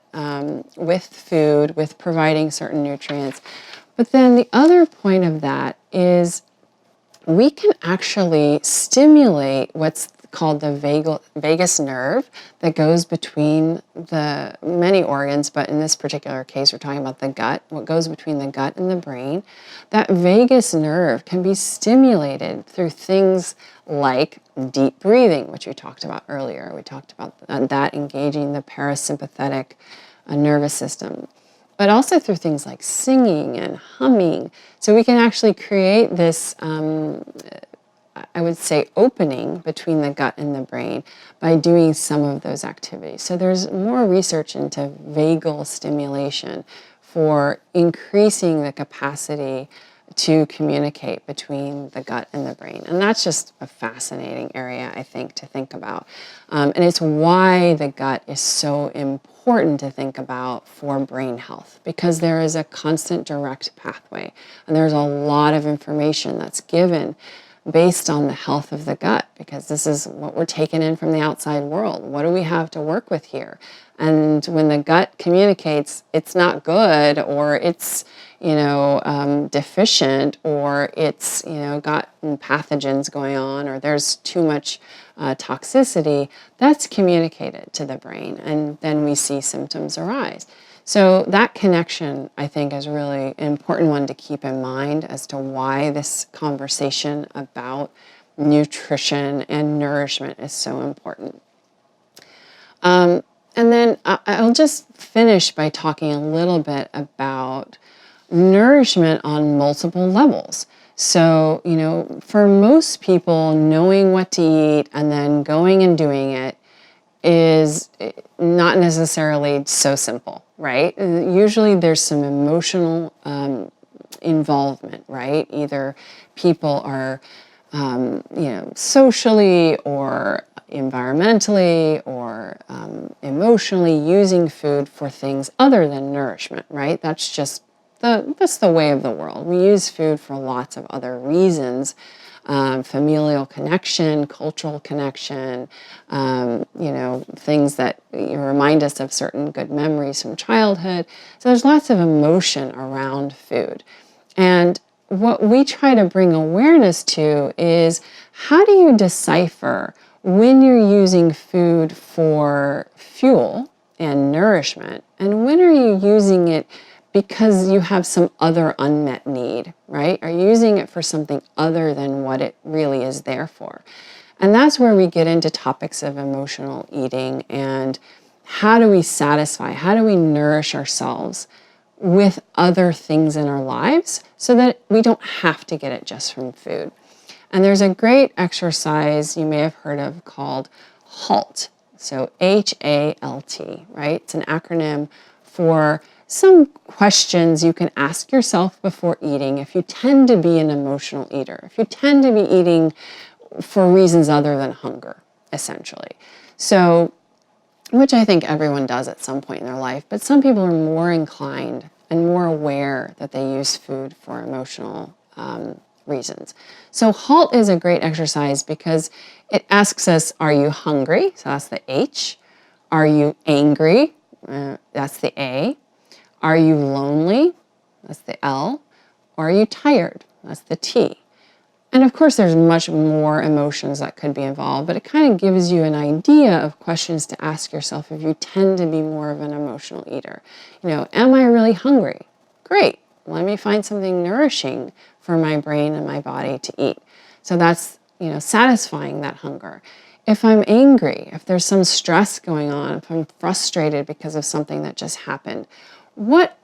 with food, with providing certain nutrients. But then the other point of that is we can actually stimulate what's called the vagus nerve that goes between the many organs, but in this particular case, we're talking about the gut, what goes between the gut and the brain. That vagus nerve can be stimulated through things like deep breathing, which we talked about earlier. We talked about that engaging the parasympathetic nervous system, but also through things like singing and humming. So we can actually create this I would say opening between the gut and the brain by doing some of those activities. So there's more research into vagal stimulation for increasing the capacity to communicate between the gut and the brain. And that's just a fascinating area, I think, to think about. And it's why the gut is so important to think about for brain health, because there is a constant direct pathway. And there's a lot of information that's given based on the health of the gut, because this is what we're taking in from the outside world. What do we have to work with here? And when the gut communicates it's not good, or it's deficient, or it's got pathogens going on, or there's too much toxicity, that's communicated to the brain, and then we see symptoms arise. So that connection, I think, is really an important one to keep in mind as to why this conversation about nutrition and nourishment is so important. And then I'll just finish by talking a little bit about nourishment on multiple levels. So, for most people, knowing what to eat and then going and doing it is not necessarily so simple, right? Usually there's some emotional involvement, right? Either people are, socially or environmentally or emotionally using food for things other than nourishment, right? That's just that's the way of the world. We use food for lots of other reasons. Familial connection, cultural connection, things that remind us of certain good memories from childhood. So there's lots of emotion around food. And what we try to bring awareness to is, how do you decipher when you're using food for fuel and nourishment, and when are you using it because you have some other unmet need, right? Are you using it for something other than what it really is there for? And that's where we get into topics of emotional eating, and how do we satisfy, how do we nourish ourselves with other things in our lives so that we don't have to get it just from food. And there's a great exercise you may have heard of called HALT. So HALT, right? It's an acronym for some questions you can ask yourself before eating if you tend to be an emotional eater, if you tend to be eating for reasons other than hunger, essentially. So, which I think everyone does at some point in their life, but some people are more inclined and more aware that they use food for emotional reasons. So HALT is a great exercise because it asks us, are you hungry? So that's the H. Are you angry? That's the A. Are you lonely? That's the L. Or are you tired? That's the T. And of course, there's much more emotions that could be involved, but it kind of gives you an idea of questions to ask yourself if you tend to be more of an emotional eater. You know, am I really hungry? Great. Let me find something nourishing for my brain and my body to eat. So that's, you know, satisfying that hunger. If I'm angry, if there's some stress going on, if I'm frustrated because of something that just happened, what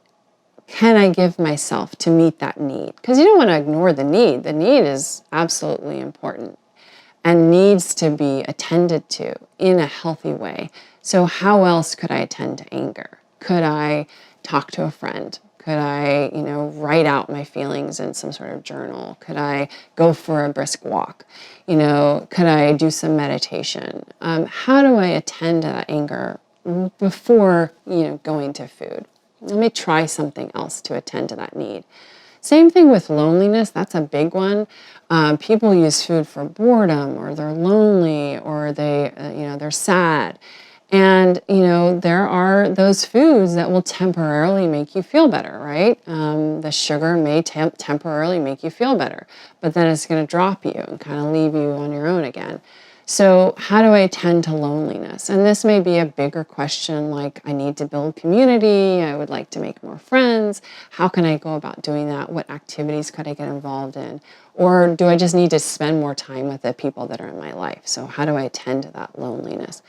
can I give myself to meet that need? Because you don't want to ignore the need. The need is absolutely important and needs to be attended to in a healthy way. So how else could I attend to anger? Could I talk to a friend? Could I, you know, write out my feelings in some sort of journal? Could I go for a brisk walk? You know, could I do some meditation? How do I attend to that anger before, you know, going to food? Let me try something else to attend to that need. Same thing with loneliness. That's a big one. People use food for boredom, or they're lonely, or they're sad. And, you know, there are those foods that will temporarily make you feel better, right? The sugar may temporarily make you feel better, but then it's going to drop you and kind of leave you on your own again. So how do I attend to loneliness? And this may be a bigger question like, I need to build community, I would like to make more friends. How can I go about doing that? What activities could I get involved in? Or do I just need to spend more time with the people that are in my life? So how do I attend to that loneliness?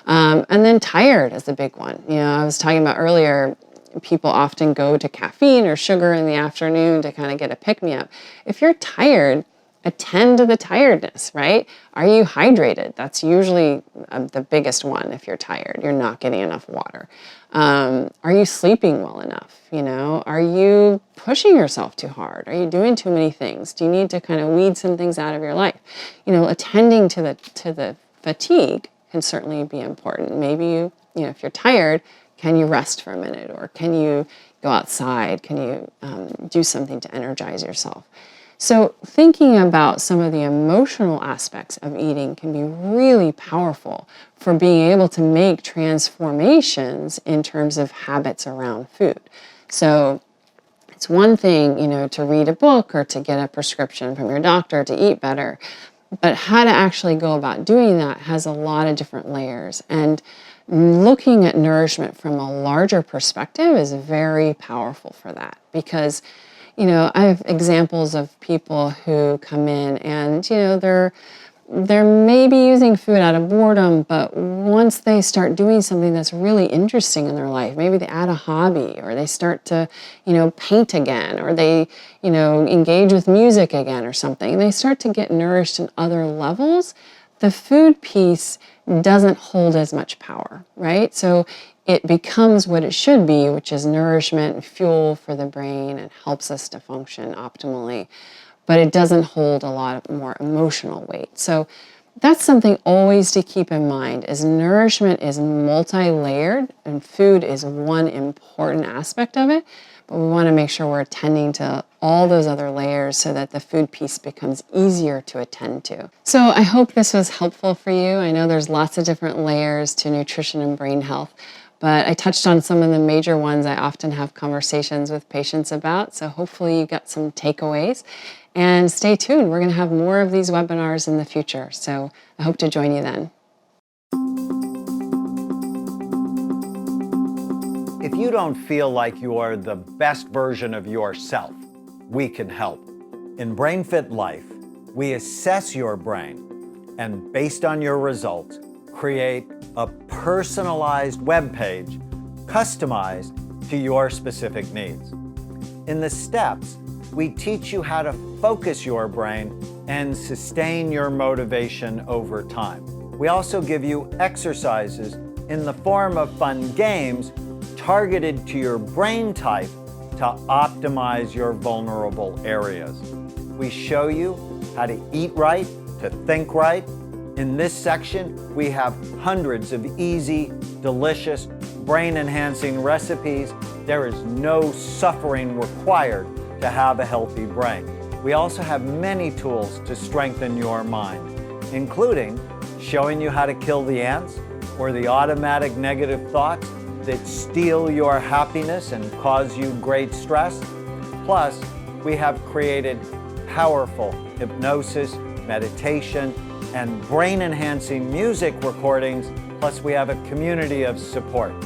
And then tired is a big one. You know, I was talking about earlier, people often go to caffeine or sugar in the afternoon to kind of get a pick-me-up. If you're tired, attend to the tiredness, right? Are you hydrated? That's usually the biggest one. If you're tired, you're not getting enough water. Are you sleeping well enough? You know, are you pushing yourself too hard? Are you doing too many things? Do you need to kind of weed some things out of your life? You know, attending to the fatigue can certainly be important. Maybe you know, if you're tired, can you rest for a minute? Or can you go outside? Can you do something to energize yourself? So thinking about some of the emotional aspects of eating can be really powerful for being able to make transformations in terms of habits around food. So it's one thing, you know, to read a book or to get a prescription from your doctor to eat better, but how to actually go about doing that has a lot of different layers. And looking at nourishment from a larger perspective is very powerful for that, because you know, I have examples of people who come in and, you know, they're maybe using food out of boredom, but once they start doing something that's really interesting in their life, maybe they add a hobby, or they start to, you know, paint again, or they, you know, engage with music again or something, and they start to get nourished in other levels, the food piece doesn't hold as much power, right? So it becomes what it should be, which is nourishment and fuel for the brain and helps us to function optimally, but it doesn't hold a lot more emotional weight. So that's something always to keep in mind, is nourishment is multi-layered and food is one important aspect of it, but we want to make sure we're attending to all those other layers so that the food piece becomes easier to attend to. So I hope this was helpful for you. I know there's lots of different layers to nutrition and brain health, but I touched on some of the major ones I often have conversations with patients about, so hopefully you got some takeaways. And stay tuned, we're going to have more of these webinars in the future, so I hope to join you then. If you don't feel like you are the best version of yourself, we can help. In BrainFit Life, we assess your brain and, based on your results, create a personalized web page customized to your specific needs. In the steps, we teach you how to focus your brain and sustain your motivation over time. We also give you exercises in the form of fun games targeted to your brain type to optimize your vulnerable areas. We show you how to eat right, to think right. In this section, we have hundreds of easy, delicious, brain-enhancing recipes. There is no suffering required to have a healthy brain. We also have many tools to strengthen your mind, including showing you how to kill the ants or the automatic negative thoughts that steal your happiness and cause you great stress. Plus, we have created powerful hypnosis, meditation, and brain-enhancing music recordings. Plus, we have a community of support.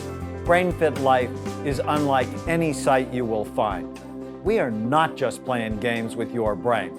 BrainFit Life is unlike any site you will find. We are not just playing games with your brain.